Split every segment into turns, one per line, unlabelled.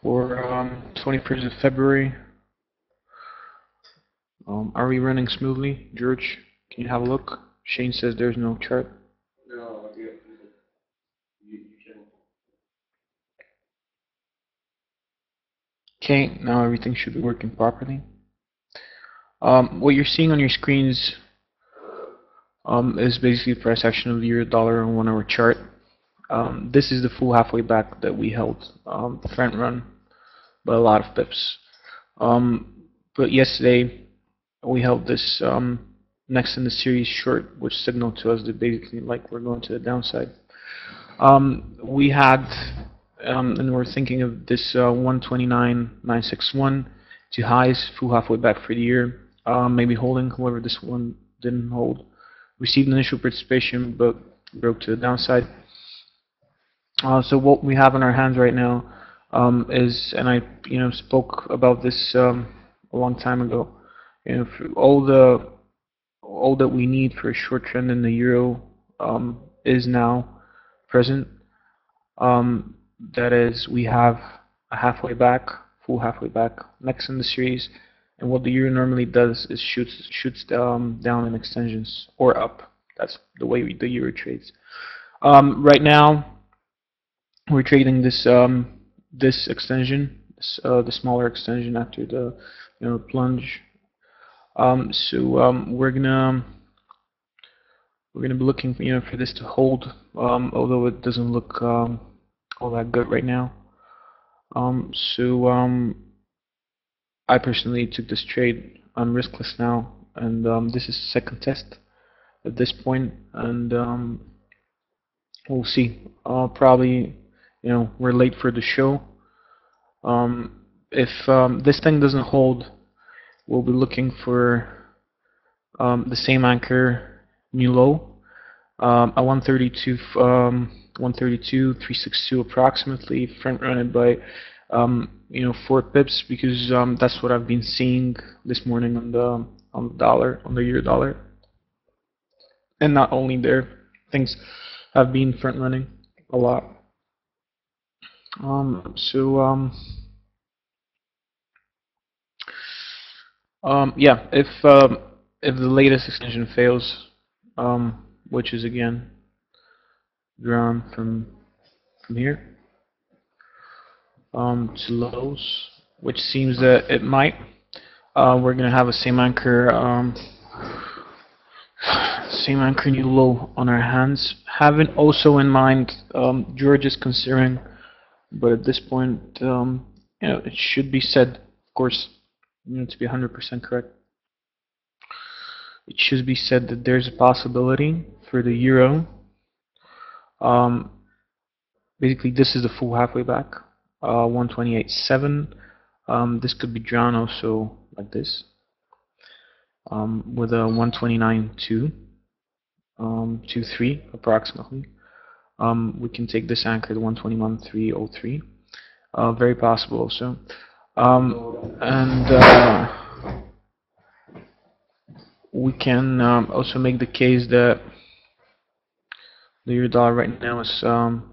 for 21st of February. Are we running smoothly? George, can you have a look? Shane says there's no chart.
No, you can.
Okay, now everything should be working properly. What you're seeing on your screens is basically the price action of the euro dollar on 1 hour chart. This is the full halfway back that we held, the front run by a lot of pips. But yesterday we held this next in the series short, which signaled to us that basically like we're going to the downside. We had, and we're thinking of this 129.961 to highs, full halfway back for the year, maybe holding. However, this one didn't hold. Received initial participation, but broke to the downside. So what we have in our hands right now is, and I spoke about this a long time ago. All that we need for a short trend in the euro is now present. That is, we have a halfway back, full halfway back next in the series, and what the euro normally does is shoots down in extensions or up. That's the way the euro trades. Right now, we're trading this this extension, the smaller extension after the plunge. We're gonna be looking for this to hold, although it doesn't look all that good right now. I personally took this trade. I'm riskless now, and this is the second test at this point, and we'll see. Probably, we're late for the show. If this thing doesn't hold, we'll be looking for the same anchor, new low, at 132, 132.362 approximately, front running by 4 pips, because that's what I've been seeing this morning on the dollar, on the euro dollar, and not only there, things have been front running a lot. Yeah, if the latest extension fails, which is again drawn from here to lows, which seems that it might. We're gonna have a same anchor new low on our hands. Having also in mind, George is considering, but at this point, it should be said, of course, to be 100% correct. It should be said that there's a possibility for the euro. Basically, this is the full halfway back, 128.7. This could be drawn also like this, with a 129.2, 2.3 approximately. We can take this anchor to 121.303. Very possible also. We can also make the case that the euro dollar right now is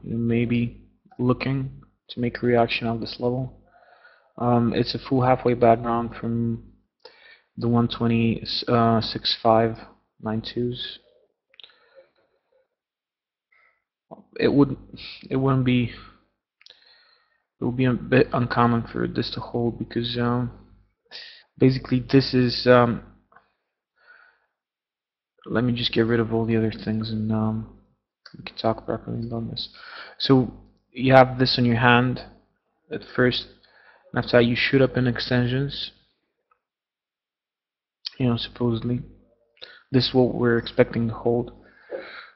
maybe looking to make a reaction of this level. It's a full halfway back round from the 126.592s. It would be a bit uncommon for this to hold, because basically this is let me just get rid of all the other things, and we can talk properly about this. So you have this in your hand at first, and after that you shoot up in extensions, supposedly. This is what we're expecting to hold.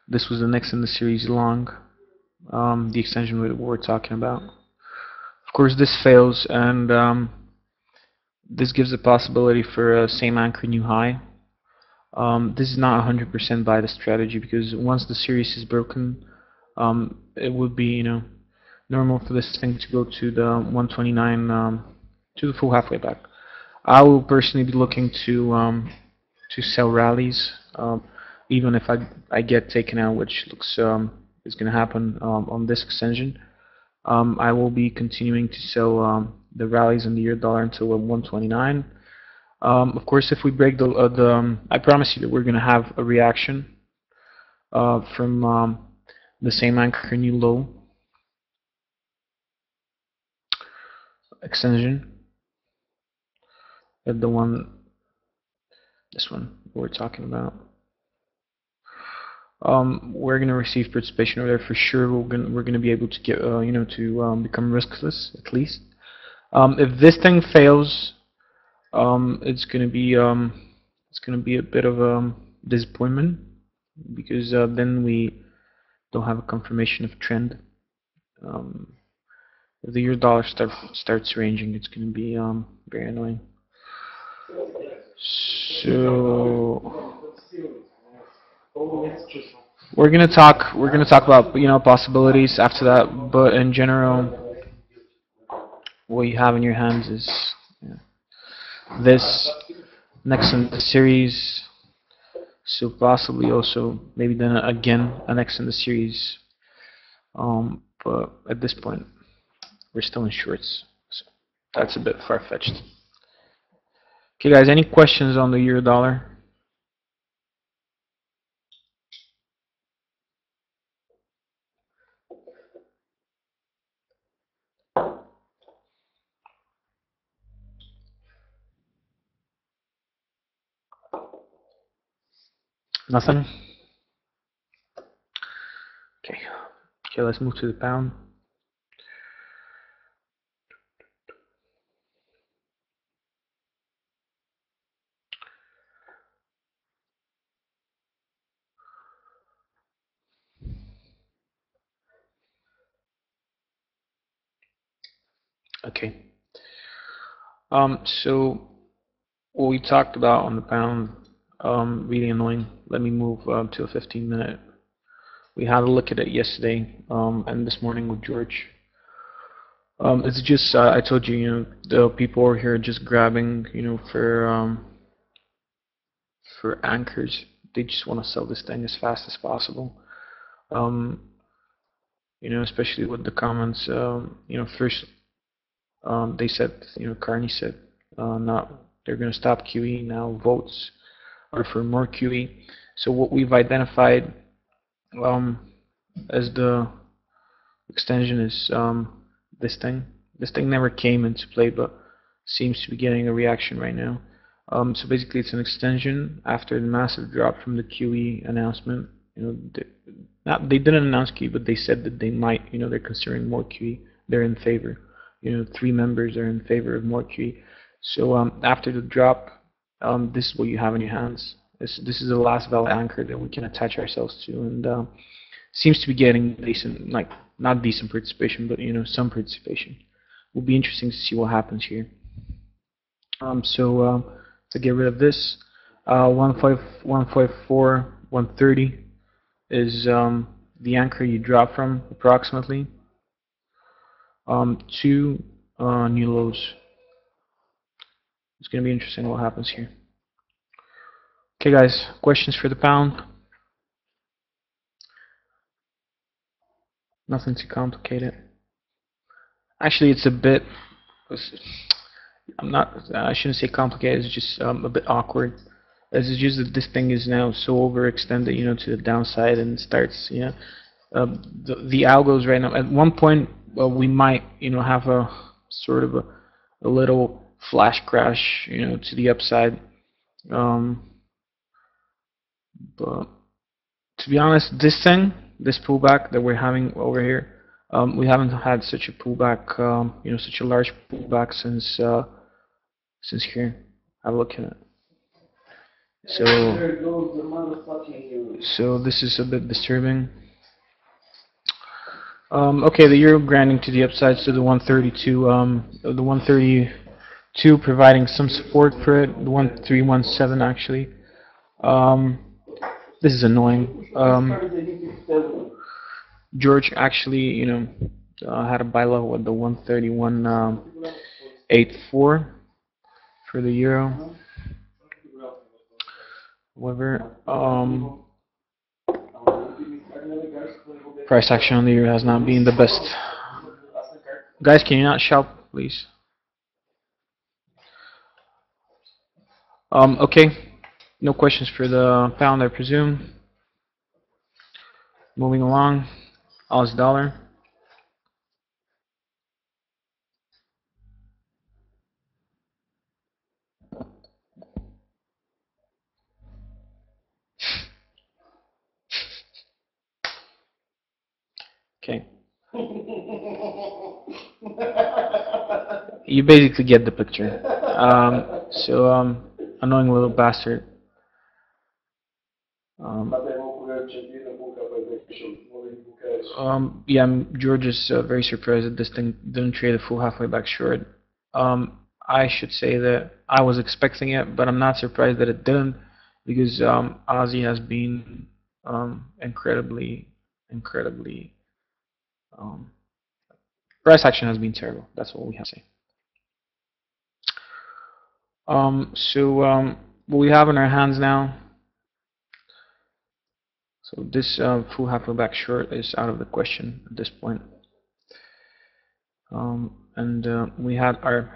This was the next in the series long, the extension we're talking about. Of course, this fails, and this gives a possibility for a same anchor new high. This is not 100% by the strategy, because once the series is broken, it would be normal for this thing to go to the 129, to the full halfway back. I will personally be looking to sell rallies, even if I get taken out, which looks is going to happen on this extension. I will be continuing to sell the rallies in the euro dollar until 129. Of course, if we break I promise you that we're going to have a reaction from the same anchor new low extension at this one we're talking about. We're going to receive participation over there for sure. We're going to be able to get to become riskless at least. If this thing fails, it's going to be a bit of a disappointment because then we don't have a confirmation of trend. If the euro dollar starts ranging, it's going to be very annoying. So we're gonna talk about possibilities after that, but in general, what you have in your hands is this next in the series. So possibly also maybe then again a next in the series. But at this point, we're still in shorts. So that's a bit far-fetched. Okay, guys, any questions on the euro dollar? Nothing? Okay. Okay, let's move to the pound. Okay. So what we talked about on the pound, really annoying. Let me move to a 15-minute. We had a look at it yesterday and this morning with George. It's just I told you, the people over here just grabbing, for anchors. They just want to sell this thing as fast as possible. Especially with the comments. First they said, Carney said, not they're going to stop QE. Now votes are for more QE. So what we've identified as the extension is this thing. This thing never came into play, but seems to be getting a reaction right now. So basically, it's an extension after the massive drop from the QE announcement. They didn't announce QE, but they said that they might. They're considering more QE. They're in favor. 3 members are in favor of more QE. So after the drop, this is what you have in your hands. This is the last valid anchor that we can attach ourselves to, and seems to be getting decent, like not decent participation, but some participation. Will be interesting to see what happens here. So to get rid of this, 154, 130 is the anchor you drop from approximately. 2 new lows. It's going to be interesting what happens here. Okay, guys, questions for the pound? Nothing too complicated. Actually, it's a bit. I shouldn't say complicated. It's just a bit awkward. It's just that this thing is now so overextended, to the downside, and starts, the algos right now. At one point, we might, have a sort of a little flash crash, to the upside. But to be honest, this pullback that we're having over here, we haven't had such a pullback, such a large pullback since here. Have a look at it. So this is a bit disturbing. Okay, the euro grinding to the upside, so the 132, the 132 providing some support for it. The 1317 actually. This is annoying. George actually, had a buy level at the 131.84 for the euro. However, price action on the euro has not been the best. Guys, can you not shout, please? Okay. No questions for the pound, I presume. Moving along. Aussie dollar. Okay. You basically get the picture. Annoying little bastard. Um, George is very surprised that this thing didn't trade a full halfway back short. I should say that I was expecting it, but I'm not surprised that it didn't because Aussie has been incredibly um, price action has been terrible. That's what we have to say. What we have in our hands now. So this full halfway back short is out of the question at this point. We had our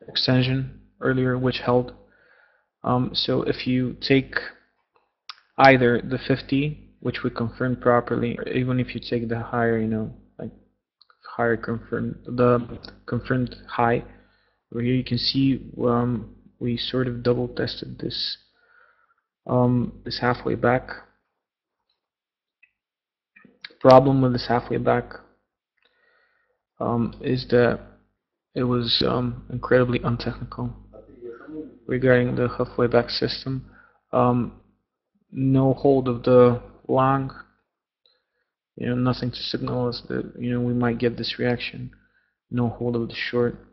extension earlier, which held. So if you take either the 50, which we confirmed properly, or even if you take the higher, like higher the confirmed high, over here you can see we sort of double tested this halfway back. Problem with this halfway back is that it was incredibly untechnical regarding the halfway back system. No hold of the long, nothing to signal us that we might get this reaction. No hold of the short,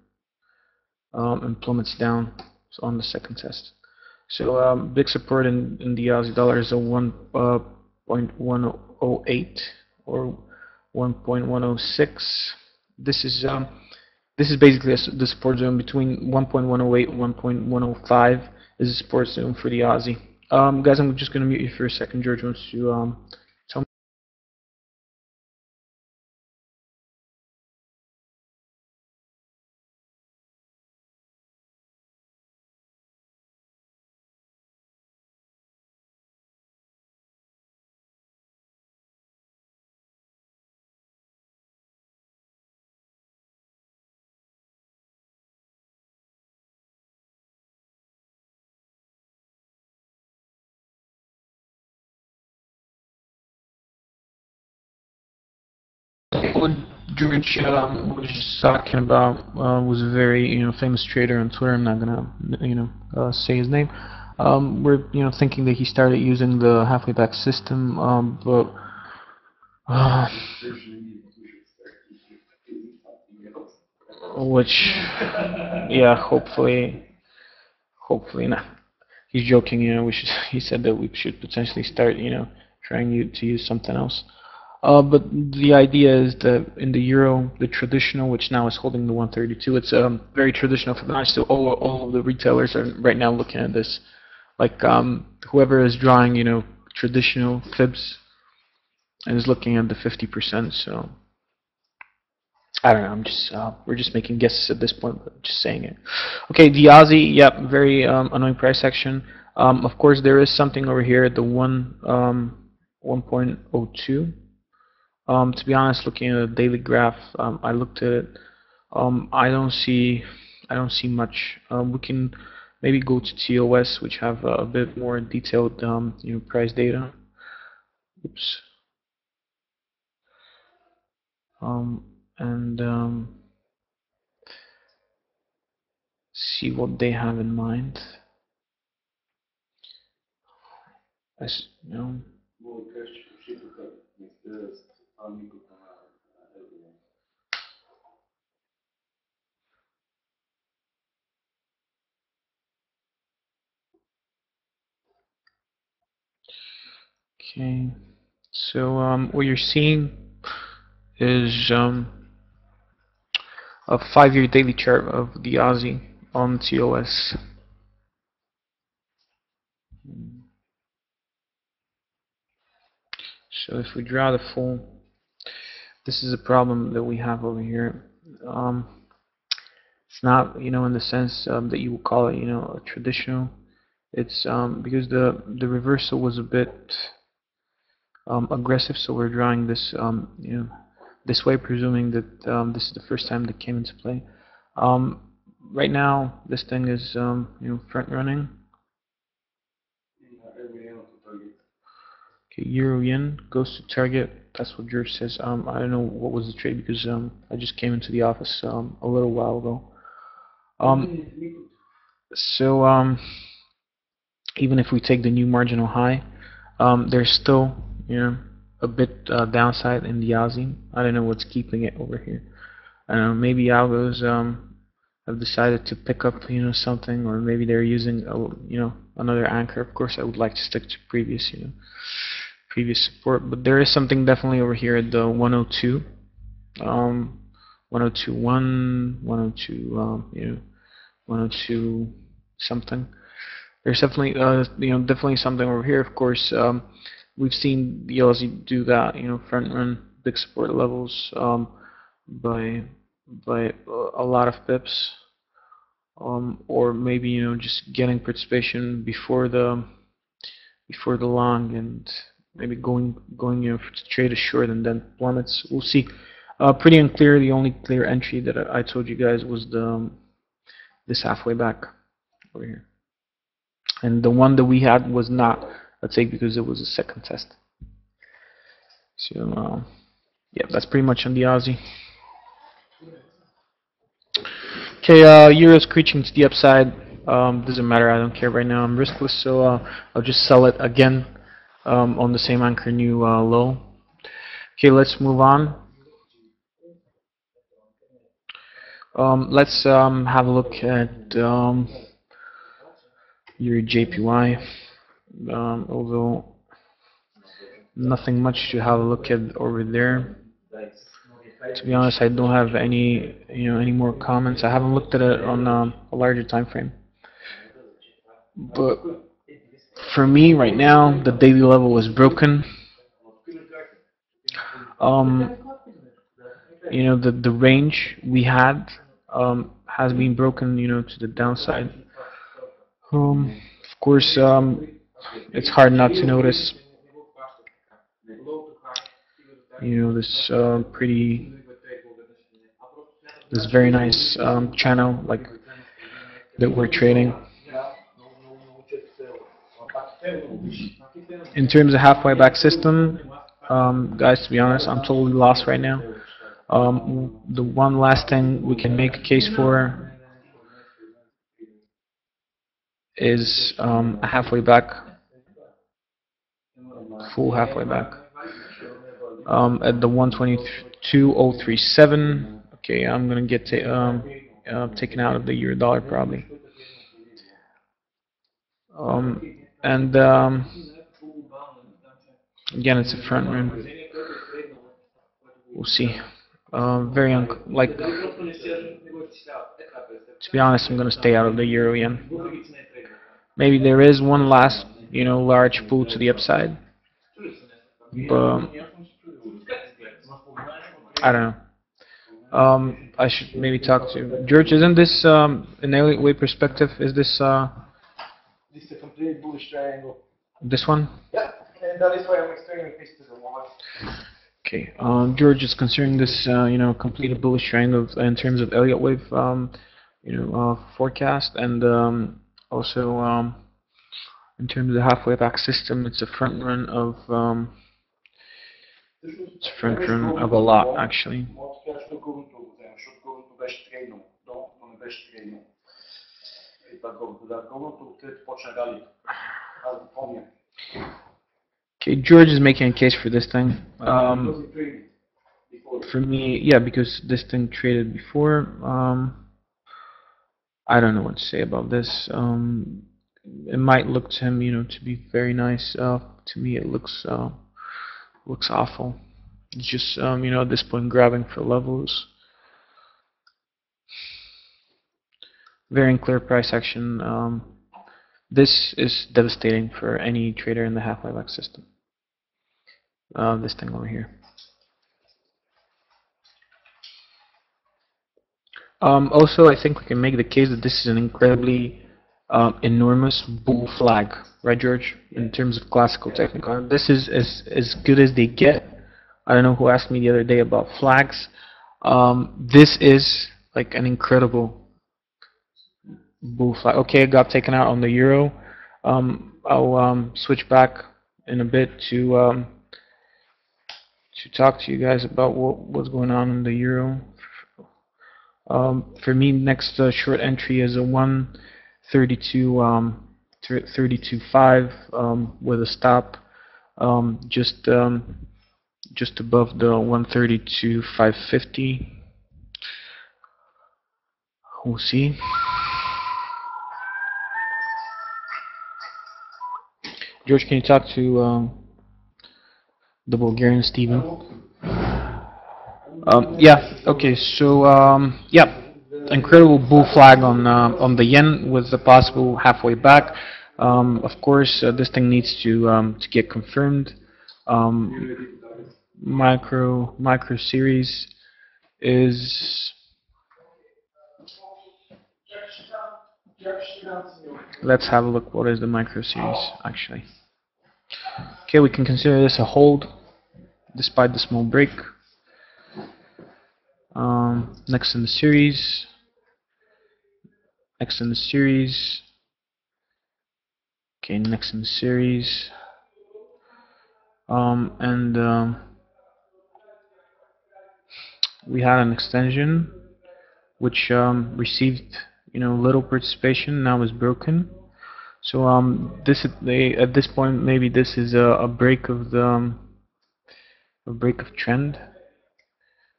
and plummets down on the second test. So big support in the Aussie dollar is a 1.108 or 1.106. This is basically the support zone between 1.108 and 1.105 is the support zone for the Aussie. Guys, I'm just going to mute you for a second. George wants to tell me. What George was just talking about was a very famous trader on Twitter. I'm not gonna say his name. We're thinking that he started using the halfway back system, but which yeah, hopefully not. He's joking. He said that we should potentially start trying to use something else. But the idea is that in the euro, the traditional, which now is holding the 132, it's very traditional Fibonacci. So all of the retailers are right now looking at this. Like whoever is drawing, traditional fibs and is looking at the 50%. So I don't know. We're just making guesses at this point, but just saying it. Okay, the Aussie, yep, very annoying price action. Of course, there is something over here at the 1.02. To be honest, looking at a daily graph, I looked at it. I don't see much. We can maybe go to TOS, which have a bit more detailed, price data. Oops. And see what they have in mind. As you know. Okay, so what you're seeing is a 5-year daily chart of the Aussie on TOS. So if we draw the full, this is a problem that we have over here. Um, it's not, in the sense that you would call it, a traditional. It's because the reversal was a bit aggressive, so we're drawing this, this way, presuming that this is the first time that came into play. Um, right now, this thing is, front running. Okay, Euro Yen goes to target. That's what George says. I don't know what was the trade because I just came into the office a little while ago. So even if we take the new marginal high, there's still, a bit downside in the Aussie. I don't know what's keeping it over here. I don't know. Maybe algos have decided to pick up, something, or maybe they're using, another anchor. Of course, I would like to stick to previous, previous support, but there is something definitely over here at the 102, 102.1, 102, 102 something. There's definitely, definitely something over here. Of course, we've seen the Aussie do that, front run big support levels by a lot of pips, or maybe just getting participation before the long, and maybe going to trade a short and then plummets. We'll see. Pretty unclear. The only clear entry that I told you guys was the this halfway back over here, and the one that we had was not a take because it was a second test. So yeah, that's pretty much on the Aussie. Okay, Euro's screeching to the upside. Doesn't matter. I don't care right now. I'm riskless, so I'll just sell it again on the same anchor new low. Okay, let's move on. Let's have a look at your JPY. Although nothing much to have a look at over there. To be honest, I don't have any more comments. I haven't looked at it on a larger time frame. But for me right now, the daily level was broken. The range we had has been broken, to the downside. Of course, it's hard not to notice, this this very nice channel like that we're trading. In terms of halfway back system, guys, to be honest, I'm totally lost right now. The one last thing we can make a case for is a halfway back, full halfway back, at the 122.037. Okay, I'm gonna get taken out of the euro dollar probably. And again, it's a front run. We'll see. Very like. To be honest, I'm gonna stay out of the euro yen. Maybe there is one last, large pull to the upside, but I don't know. I should maybe talk to George. Isn't this an Elliott wave perspective? Is this
This is a complete bullish triangle.
this one?
Yeah, and that is why I'm explaining this to the wall.
Okay. George is considering this, completed bullish triangle in terms of Elliott wave, forecast, and also in terms of the halfway back system. It's a front run of a lot actually. Okay, George is making a case for this thing. For me, yeah, because this thing traded before. I don't know what to say about this. It might look to him, to be very nice. To me, it looks awful. It's just, at this point, grabbing for levels. Very unclear price action. This is devastating for any trader in the halfway back system. This thing over here. Also, I think we can make the case that this is an incredibly enormous bull flag, right, George? In terms of classical technical, this is as good as they get. I don't know who asked me the other day about flags. This is like an incredible bull flag. Okay, it got taken out on the euro. I'll switch back in a bit to talk to you guys about what's going on in the euro. For me, next short entry is a 132 32.5 with a stop just above the 132.550. We'll see. George, can you talk to the Bulgarian Steven? Yeah. Okay. So yeah, incredible bull flag on the yen with the possible halfway back. Of course, this thing needs to get confirmed. Micro series is, let's have a look. What is the micro series actually? Okay, we can consider this a hold despite the small break. Next in the series. Next in the series. Okay, next in the series. And we had an extension which received little participation, now is broken. So at this point maybe this is a break of the a break of trend.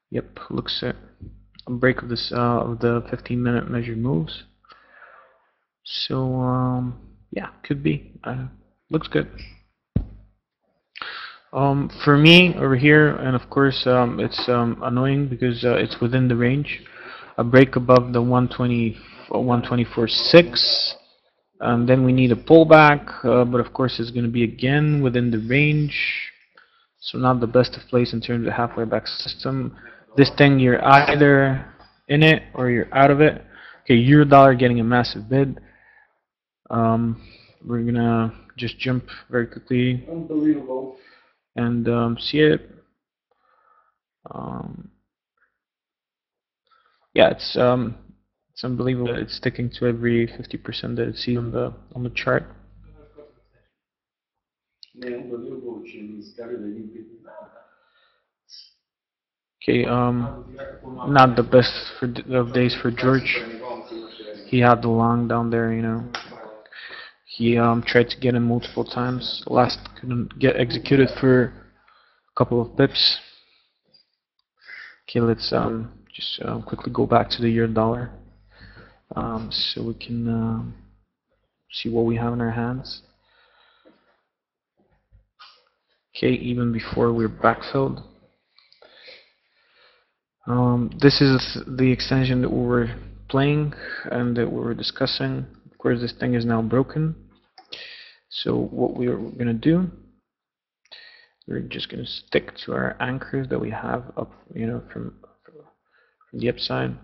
Yep, looks at a break of this of the 15-minute measured moves. So yeah, could be. Looks good. For me over here, and of course it's annoying because it's within the range. A break above the 124.6. Then we need a pullback, but of course it's going to be again within the range. So not the best of place in terms of halfway back system. This thing, you're either in it or you're out of it. Okay, euro dollar getting a massive bid. We're gonna just jump very quickly.
Unbelievable.
And see it. Yeah, it's unbelievable. It's sticking to every 50% that it sees on the chart. Okay, not the best of days for George. He had the long down there, He tried to get in multiple times. Last couldn't get executed for a couple of pips. Okay, let's just quickly go back to the euro dollar so we can see what we have in our hands. Okay, even before we're backfilled. This is the extension that we were playing and that we were discussing. Of course, this thing is now broken. So what we're going to do, we're just going to stick to our anchors that we have up, from the upside.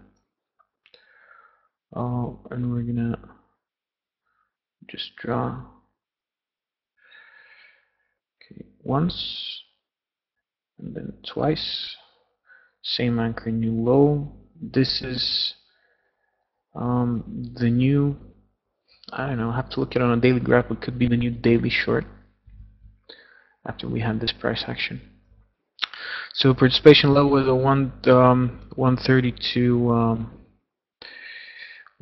And we're going to just draw. Okay, once and then twice. Same anchor, new low. This is the new, I don't know, I have to look at it on a daily graph. It could be the new daily short after we had this price action. So participation level is a 132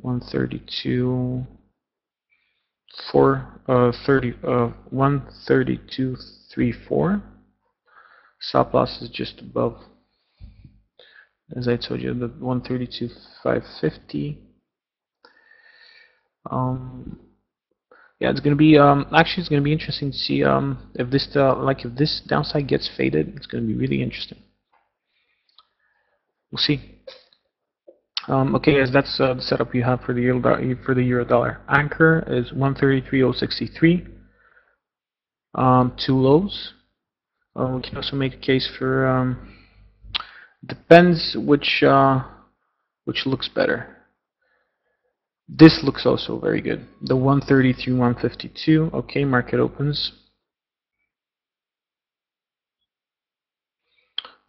132.34. Stop loss is just above, as I told you, the 132.550. Yeah, it's gonna be actually it's gonna be interesting to see if this if this downside gets faded. It's gonna be really interesting. We'll see. Okay, guys, that's the setup you have for the euro dollar. Anchor is 133.063. Two lows. We can also make a case for depends which which looks better. This looks also very good. The 130 through 152. Okay, market opens.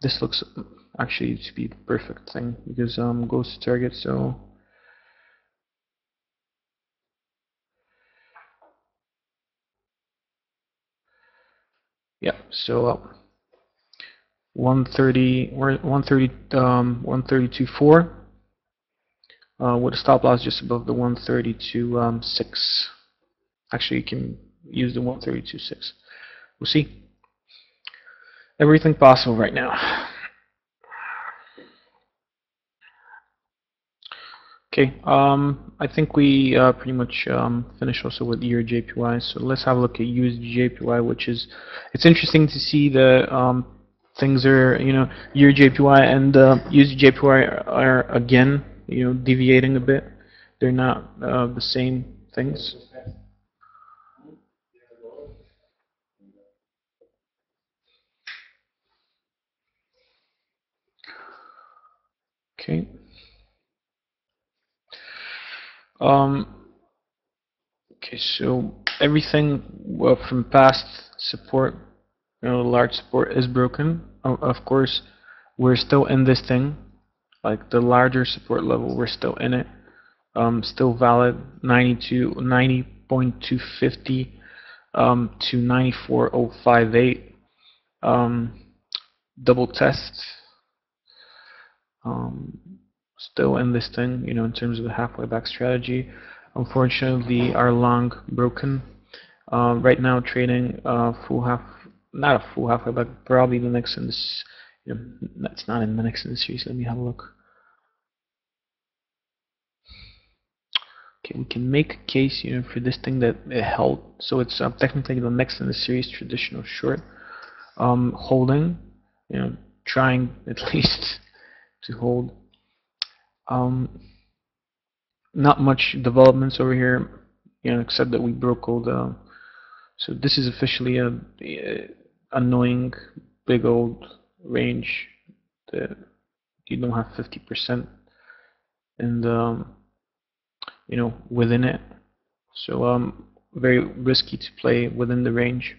This looks actually to be the perfect thing because goes to target. So yeah, so 130, we're 130, 132.4 with a stop loss just above the 132.6. Actually, you can use the 132.6. We'll see. Everything possible right now. Okay, I think we pretty much finished also with your JPY. So let's have a look at USD JPY, which is, it's interesting to see the things are, your JPY and USD JPY are again, deviating a bit. They're not the same things. Okay. Okay, so everything from past support, large support is broken. Of course, we're still in this thing, like the larger support level, we're still in it. Still valid, 90.250 to 94.058. Double test. Still in this thing, in terms of the halfway back strategy. Unfortunately, our long broken. Right now, trading full half, not a full halfway back, probably the next in this. That's not in the next in the series. Let me have a look. Okay, we can make a case, for this thing that it held. So it's technically the next in the series traditional short. Holding, trying at least to hold. Not much developments over here, except that we broke all the. So this is officially a annoying big old range that you don't have 50% in the within it. So very risky to play within the range.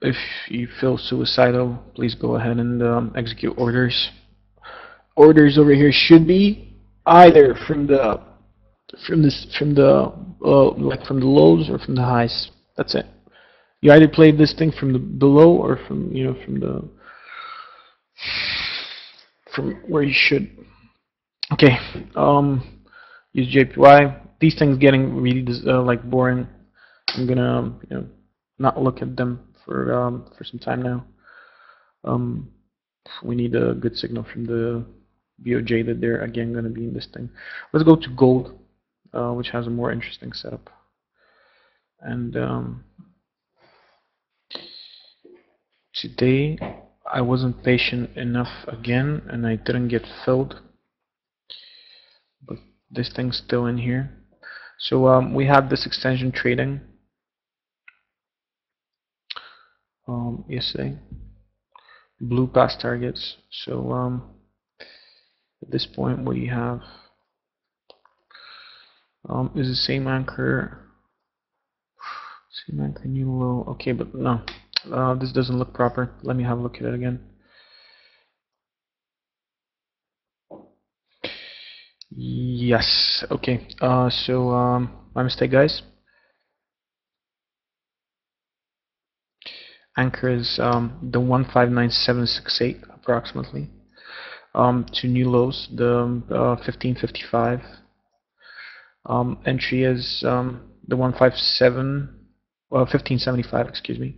If you feel suicidal, please go ahead and execute orders. Orders over here should be either from the like from the lows or from the highs. That's it. You either play this thing from the below or from from where you should. Okay. Use JPY. These things getting really like boring. I'm gonna not look at them for some time now. We need a good signal from the BOJ that they're again going to be in this thing. Let's go to gold, which has a more interesting setup. And today I wasn't patient enough again, and I didn't get filled. But this thing's still in here. So we have this extension trading yesterday. Blue past targets. So at this point, what you have is the same anchor. Same anchor, new low. Okay, but no, this doesn't look proper. Let me have a look at it again. Yes. Okay. So my mistake, guys. Anchor is the 159768 approximately. To new lows, the 1555. Entry is the 1575. Excuse me.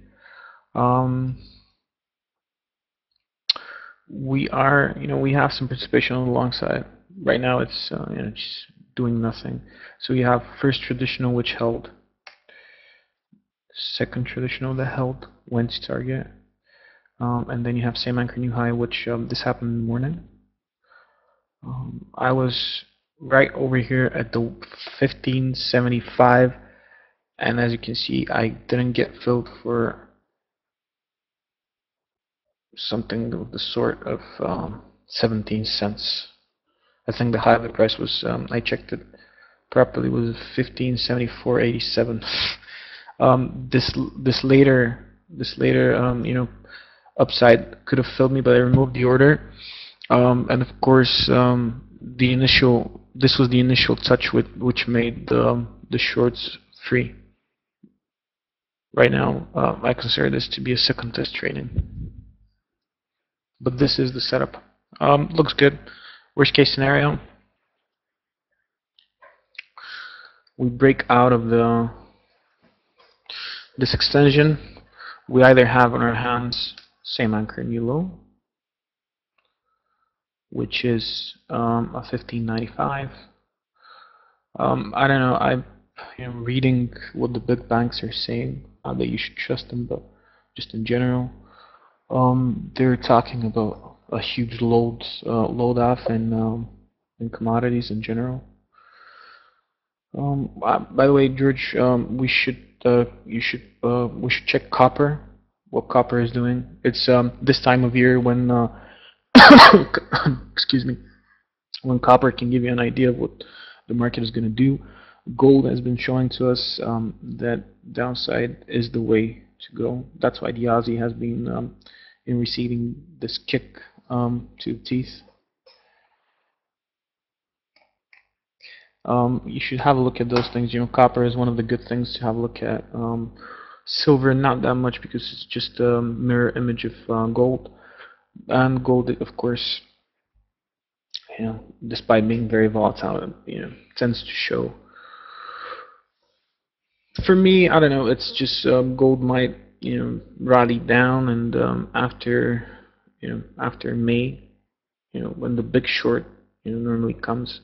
We are, we have some participation on the long side. Right now, it's just doing nothing. So you have first traditional, which held. Second traditional that held, went to target, and then you have same anchor new high, which this happened in the morning. I was right over here at the 1575, and as you can see, I didn't get filled for something of the sort of 17 cents. I think the high of the price was, I checked it properly, was 1574.87. This later upside could have filled me, but I removed the order. And of course, this was the initial touch which made the shorts free. Right now, I consider this to be a second test trading, but this is the setup. Looks good. Worst case scenario, we break out of this extension. We either have on our hands same anchor new low, which is a 1595. I don't know. I'm reading what the big banks are saying. Not that you should trust them, but just in general, they're talking about a huge load off in commodities in general. By the way, George, we should check copper. What copper is doing? It's this time of year when excuse me, when copper can give you an idea of what the market is going to do. Gold has been showing to us that downside is the way to go. That's why the Aussie has been in receiving this kick to the teeth. You should have a look at those things. Copper is one of the good things to have a look at. Silver, not that much because it's just a mirror image of gold. And gold, of course, despite being very volatile, tends to show. For me, I don't know. It's just gold might, rally down, and after May, when the big short, normally comes,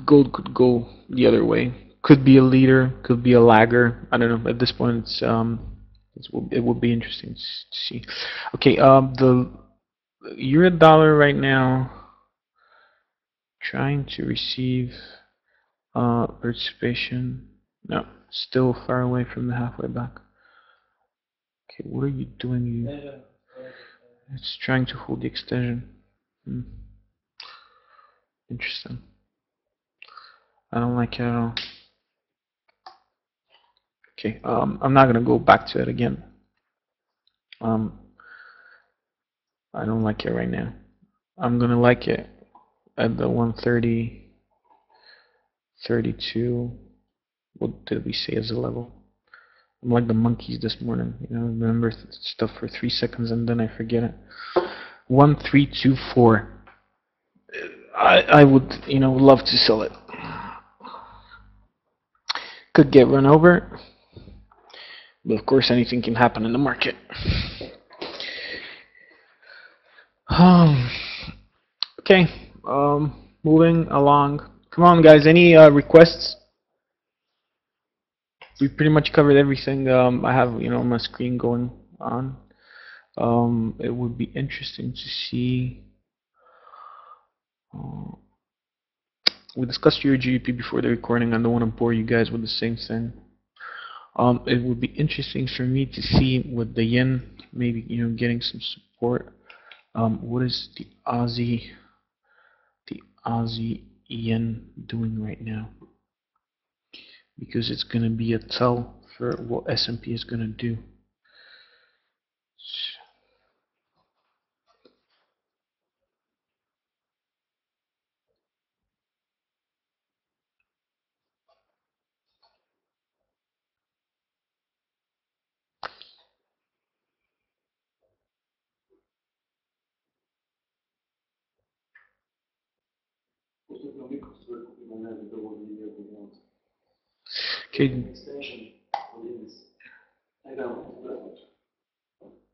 gold could go the other way. Could be a leader, could be a lagger. I don't know. At this point, it would be interesting to see. Okay, the euro dollar right now trying to receive participation. No, still far away from the halfway back. Okay, what are you doing? It's trying to hold the extension. Interesting. I don't like it at all. Okay, I'm not gonna go back to it again. I don't like it right now. I'm gonna like it at the 130, 32. What did we say as a level? I'm like the monkeys this morning. Remember stuff for 3 seconds and then I forget it. 1324. I would, love to sell it. Could get run over, but of course anything can happen in the market. Okay, moving along. Come on, guys. Any requests? We pretty much covered everything. I have, my screen going on. It would be interesting to see. We discussed your GDP before the recording. I don't want to bore you guys with the same thing. It would be interesting for me to see with the yen, maybe getting some support. What is the Aussie yen doing right now? Because it's going to be a tell for what S&P is going to do. Okay.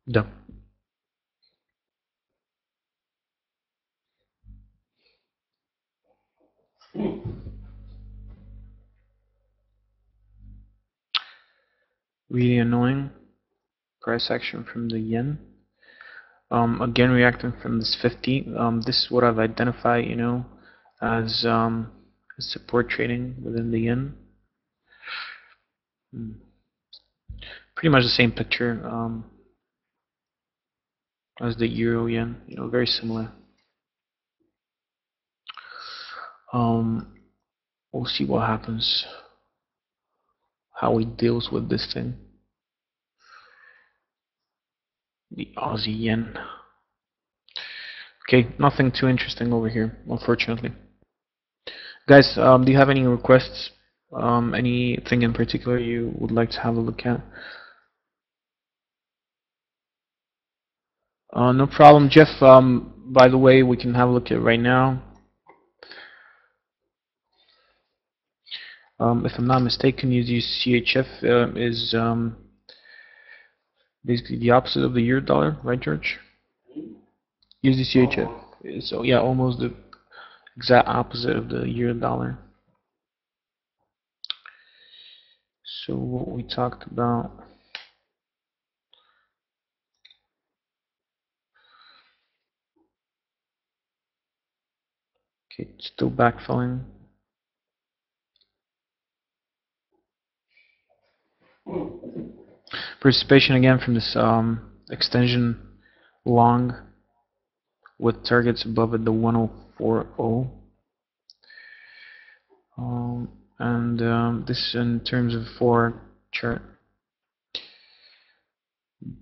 Да. Really annoying price action from the yen. Again, reacting from this 50. This is what I've identified, as support trading within the yen. Pretty much the same picture as the euro yen. Very similar. Um, we'll see what happens, how he deals with this thing. The Aussie yen. Okay, nothing too interesting over here, unfortunately. Guys, do you have any requests? Anything in particular you would like to have a look at? No problem, Jeff. By the way, we can have a look at it right now. If I'm not mistaken, USD-CHF is basically the opposite of the euro dollar, right, George? USD-CHF. So yeah, almost the exact opposite of the euro dollar. So what we talked about. Okay, still backfilling. Participation again from this extension long with targets above it, the 1040. And this in terms of forward chart,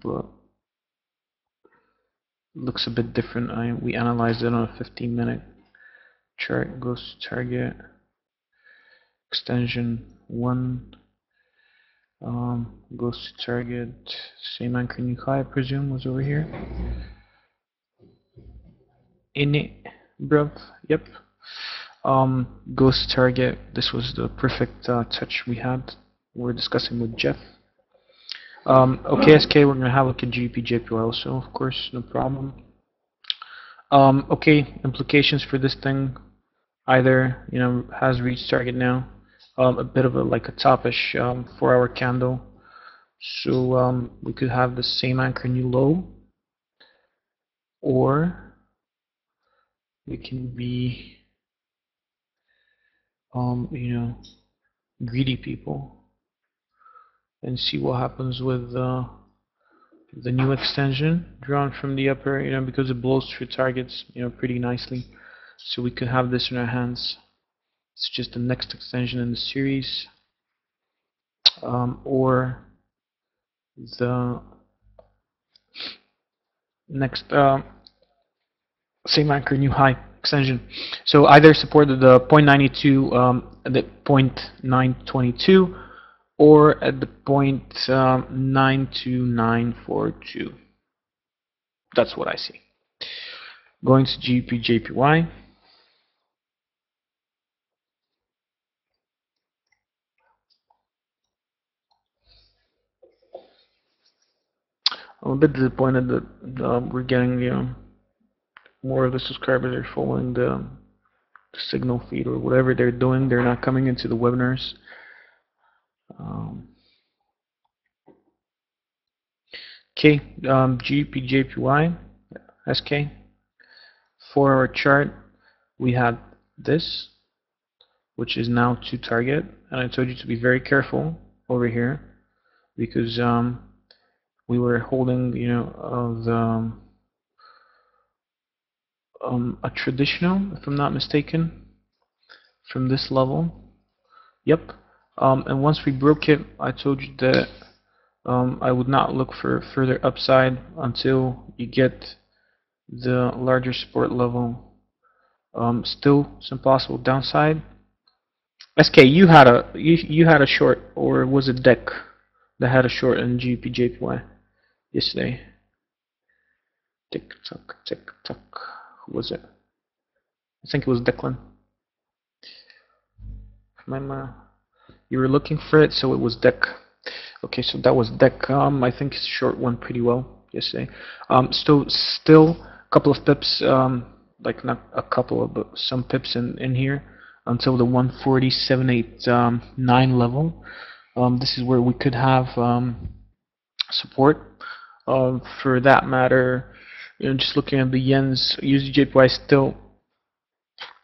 but looks a bit different. We analyzed it on a 15-minute chart. Goes to target extension 1. Goes to target same anchor new high, I presume was over here. In it, bruv. Yep. Goes to target. This was the perfect touch we had. We're discussing with Jeff. Okay, SK, we're gonna have a look at GBP/JPY also, of course, no problem. Okay, implications for this thing. Either has reached target now. A bit of like a topish 4-hour candle. So we could have the same anchor new low, or we can be greedy people and see what happens with the new extension drawn from the upper, because it blows through targets, pretty nicely. So we could have this in our hands. It's just the next extension in the series, or the next same anchor new high extension. So either supported the 0.92, the 0.922, or at the 0.92942. That's what I see. Going to GBP/JPY. I'm a bit disappointed that we're getting more of the subscribers are following the signal feed or whatever they're doing. They're not coming into the webinars. Okay, GBP/JPY, SK. For our chart, we had this, which is now to target, and I told you to be very careful over here because we were holding, a traditional, if I'm not mistaken, from this level. Yep. And once we broke it, I told you that I would not look for further upside until you get the larger support level. Still some possible downside. SK, you had a short, or was it Deck that had a short in GBP/JPY yesterday? Tick tock, tick tock. Who was it? I think it was Declan. You were looking for it, so it was Deck. Okay, so that was Deck. I think his short went pretty well yesterday. Still a couple of pips, like not a couple, but some pips in here until the 147.89 level. This is where we could have support. For that matter, just looking at the yens, USD/JPY still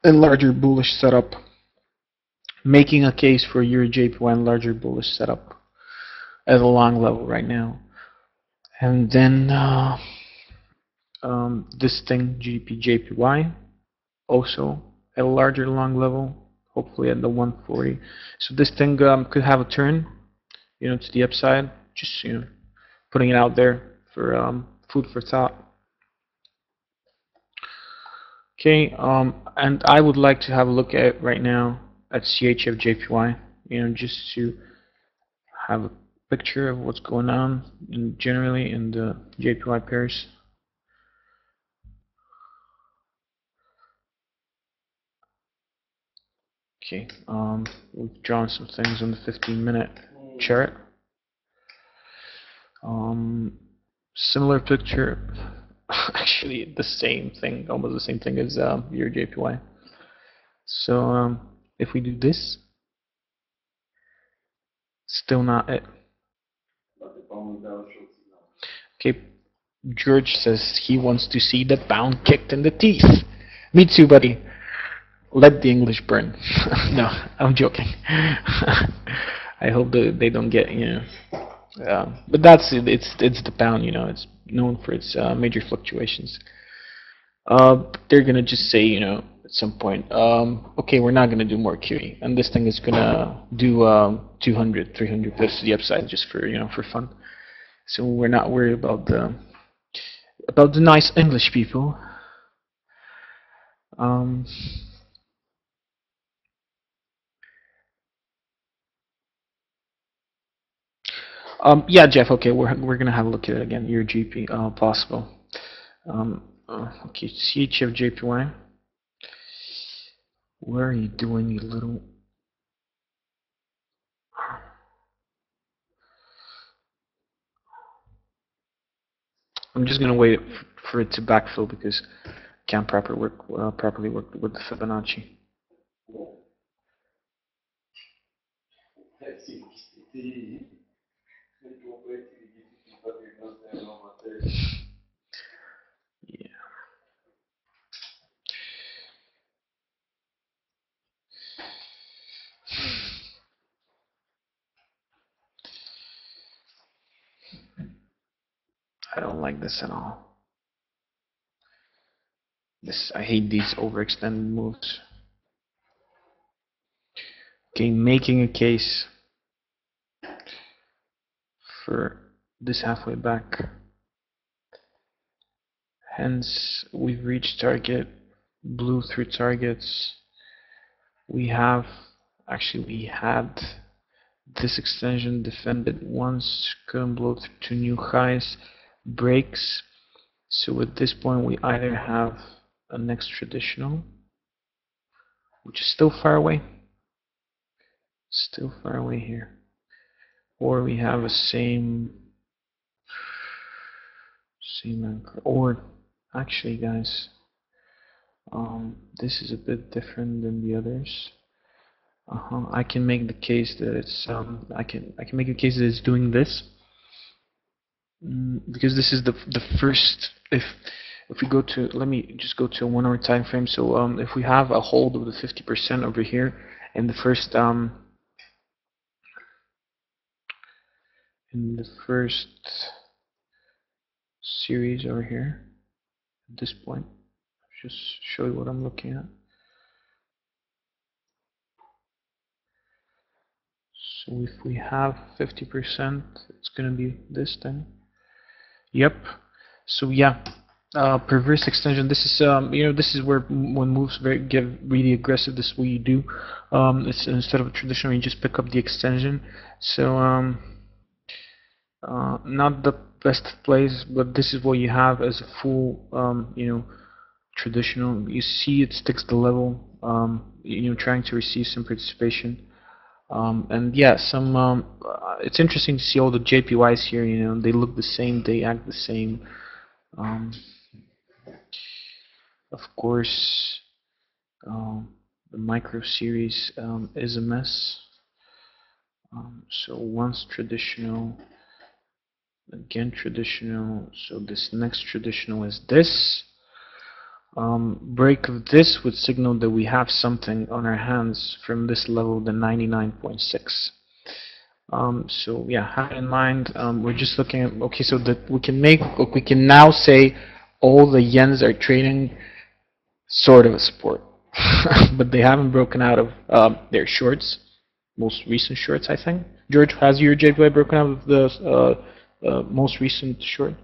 in larger bullish setup, making a case for Euro/JPY in larger bullish setup at a long level right now. And then this thing, GBP/JPY, also at a larger long level, hopefully at the 140. So this thing could have a turn, to the upside. Just putting it out there for food for thought. Okay, and I would like to have a look at right now at CHF-JPY, just to have a picture of what's going on generally in the JPY pairs. Okay, we've drawn some things on the 15-minute chart. Similar picture, actually the same thing, almost the same thing as your JPY. So if we do this, still not it. Okay, George says he wants to see the pound kicked in the teeth. Me too, buddy. Let the English burn. No, I'm joking. I hope that they don't get, but that's it. It's the pound, it's known for its major fluctuations. They're gonna just say, at some point, okay, we're not gonna do more QE, and this thing is gonna do 200, 300 pips to the upside just for for fun. So we're not worried about the nice English people. Yeah, Jeff. Okay, we're gonna have a look at it again. Your GP, possible. Okay, CHF-JPY. Where are you doing, you little? I'm just gonna wait for it to backfill because I can't properly work with the Fibonacci. Yeah. I don't like this at all. I hate these overextended moves. Okay, making a case for this halfway back. Hence, we've reached target, blew through targets. We had this extension defended once, couldn't blow through to new highs, breaks. So at this point, we either have a next traditional, which is still far away here, or we have a same anchor. Or actually, guys, this is a bit different than the others. I can make the case that it's I can make a case that it's doing this, because this is the first. If we go to, let me just go to a 1 hour time frame. So if we have a hold of the 50% over here in the first series over here, at this point, just show you what I'm looking at. So if we have 50%, it's going to be this thing. Yep. So yeah, perverse extension. This is this is where when moves get really aggressive. This is what you do. It's instead of a traditional, you just pick up the extension. So not the best place, but this is what you have as a full traditional. You see it sticks the level. Trying to receive some participation. And yeah, it's interesting to see all the JPYs here. They look the same, they act the same. Of course, the micro series is a mess. So once traditional, again traditional. So this next traditional is this. Break of this would signal that we have something on our hands from this level, the 99.6. So yeah, have in mind, we're just looking at, okay, so that we can now say all the yens are trading sort of a support. but they haven't broken out of their shorts, most recent shorts, I think. George, has your JPY broken out of the most recent short?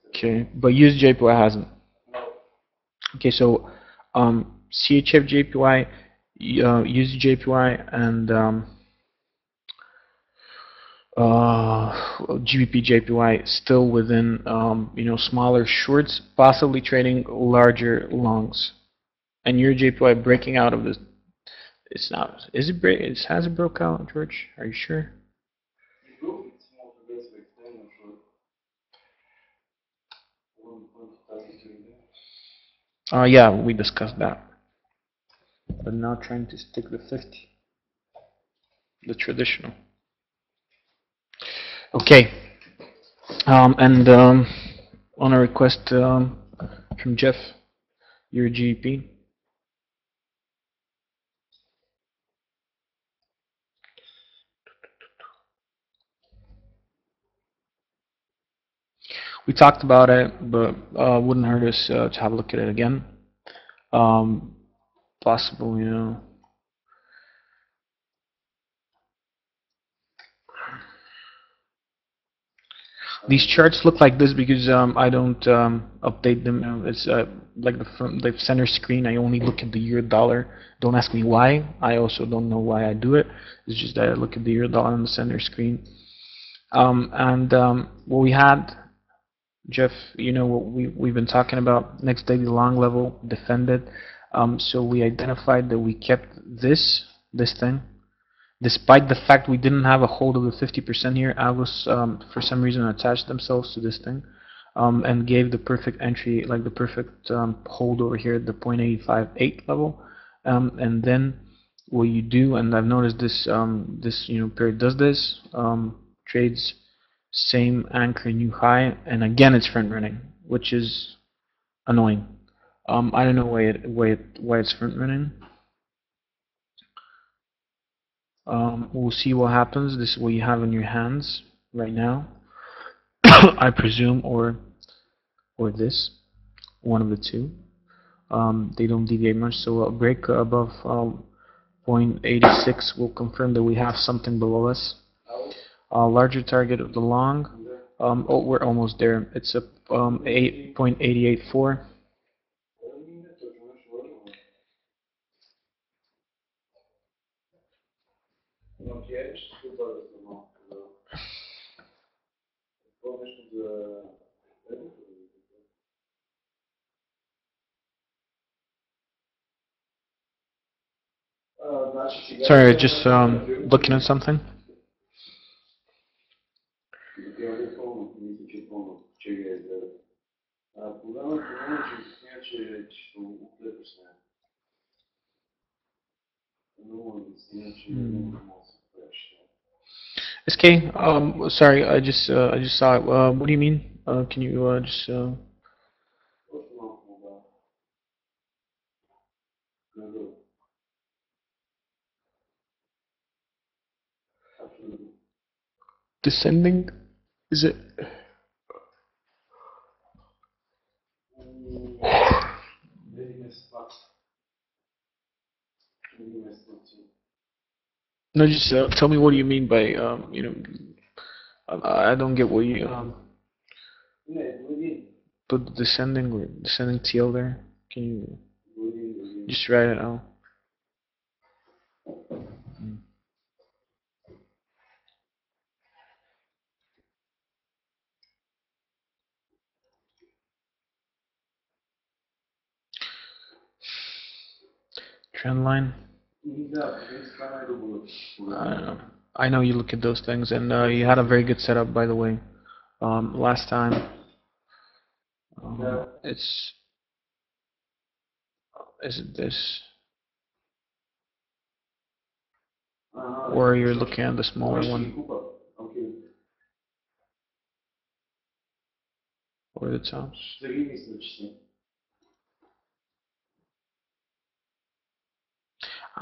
Okay, but used JPY hasn't. Okay, so CHF JPY, used JPY, and GBP JPY still within smaller shorts, possibly trading larger longs. And your JPY breaking out of this. It's not. Is it break? It has it broke out, George? Are you sure? Yeah, we discussed that. But now trying to stick the 50, the traditional. Okay. And on a request from Jeff, your GP. We talked about it, but wouldn't hurt us to have a look at it again. Possible, These charts look like this because I don't update them. It's like the center screen. I only look at the euro dollar. Don't ask me why. I also don't know why I do it. It's just that I look at the euro dollar on the center screen. And what we had, Jeff, what we've been talking about. Next daily long level defended. So we identified that we kept this thing. Despite the fact we didn't have a hold of the 50% here, Algos for some reason attached themselves to this thing and gave the perfect entry, like the perfect hold over here at the 0.858 level. And then what you do, and I've noticed this period does this, trades same anchor new high, and again it's front running, which is annoying. I don't know why it's front running. We'll see what happens. This is what you have in your hands right now, I presume, or this, one of the two. They don't deviate much, so a break above 0.86 will confirm that we have something below us. Larger target of the long. Oh, we're almost there. It's a 8.884. Sorry, just looking at something. SK, sorry, I just saw it. What do you mean? Can you just descending? Is it? No, just tell me what do you mean by I don't get what you put the descending TL there. Can you just write it out? Trend line. I don't know. I know you look at those things, and you had a very good setup, by the way. Last time, is it this, or you're looking at the smaller one, or the tops?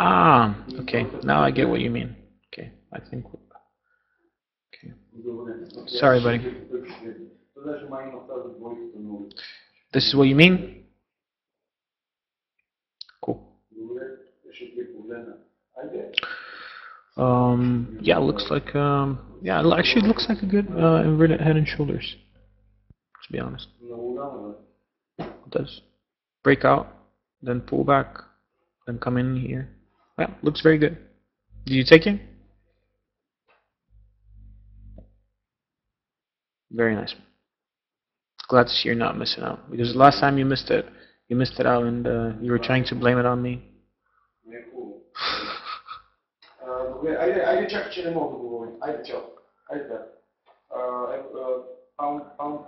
Ah, okay. Now I get what you mean. Okay, I think. Okay. Sorry, buddy. This is what you mean? Yeah, looks like yeah, it actually looks like a good inverted head and shoulders, to be honest. It does. Break out, then pull back, then come in here. Yeah, looks very good. Did you take it? Very nice. Glad to see you're not missing out. Because last time you missed it out, and you were trying to blame it on me.
Ajde čak će ne mogu govoriti. Ajde čao. Ajde da.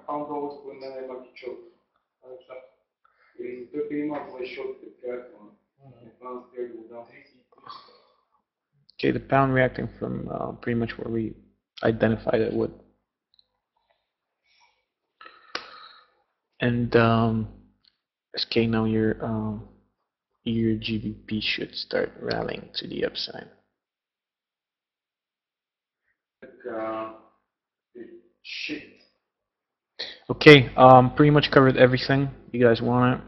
Pound dollars koji mene ima čao. Ajde šta? I to ima ovaj short triathlon. Pound scared will down.
Okay, the pound reacting from pretty much where we identified it would. And okay, now your GBP should start rallying to the upside.
Shit.
Okay, pretty much covered everything you guys want.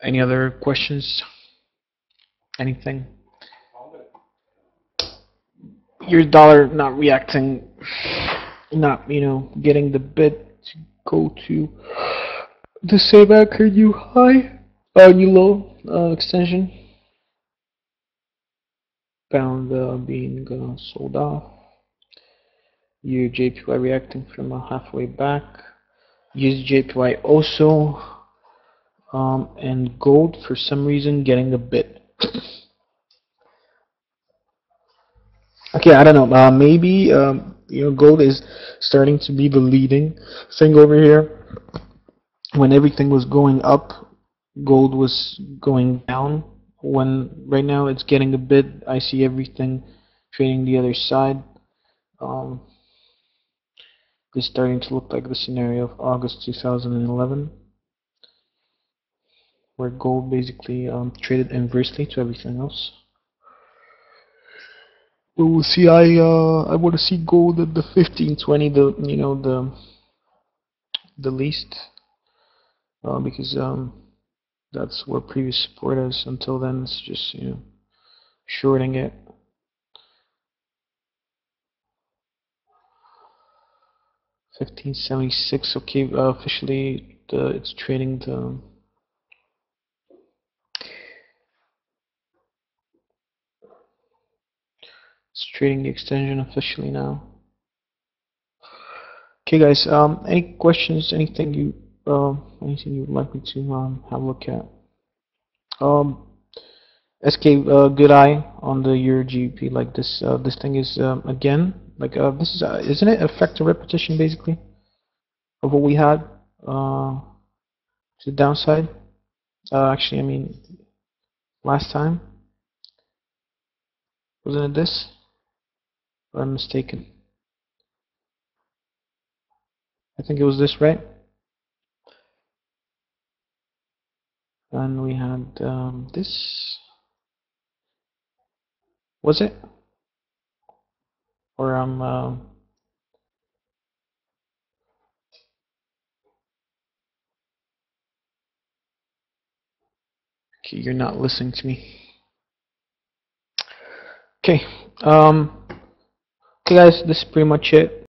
Any other questions? Anything? Your dollar not reacting, not getting the bid to go to the same anchor new high, new low extension. Pound being sold off. Your JPY reacting from halfway back. Use JPY also, and gold for some reason getting a bid. Okay, I don't know. Maybe gold is starting to be the leading thing over here. When everything was going up, gold was going down. When right now it's getting a bid, I see everything trading the other side. It's starting to look like the scenario of August 2011, where gold basically traded inversely to everything else. But we'll see. I want to see gold at the 1520, the least, because that's where previous support is. Until then, it's just shorting it. $15.76. Okay, officially it's trading the. It's trading the extension officially now. Okay, guys. Any questions? Anything you would like me to have a look at? SK, good eye on the Euro GBP. Like this. This thing is again like this is isn't it a factor repetition basically of what we had to the downside? Actually, I mean last time wasn't it this? Or I'm mistaken. I think it was this, right? And we had this. Was it? Or okay, you're not listening to me. Okay. Okay, guys, this is pretty much it.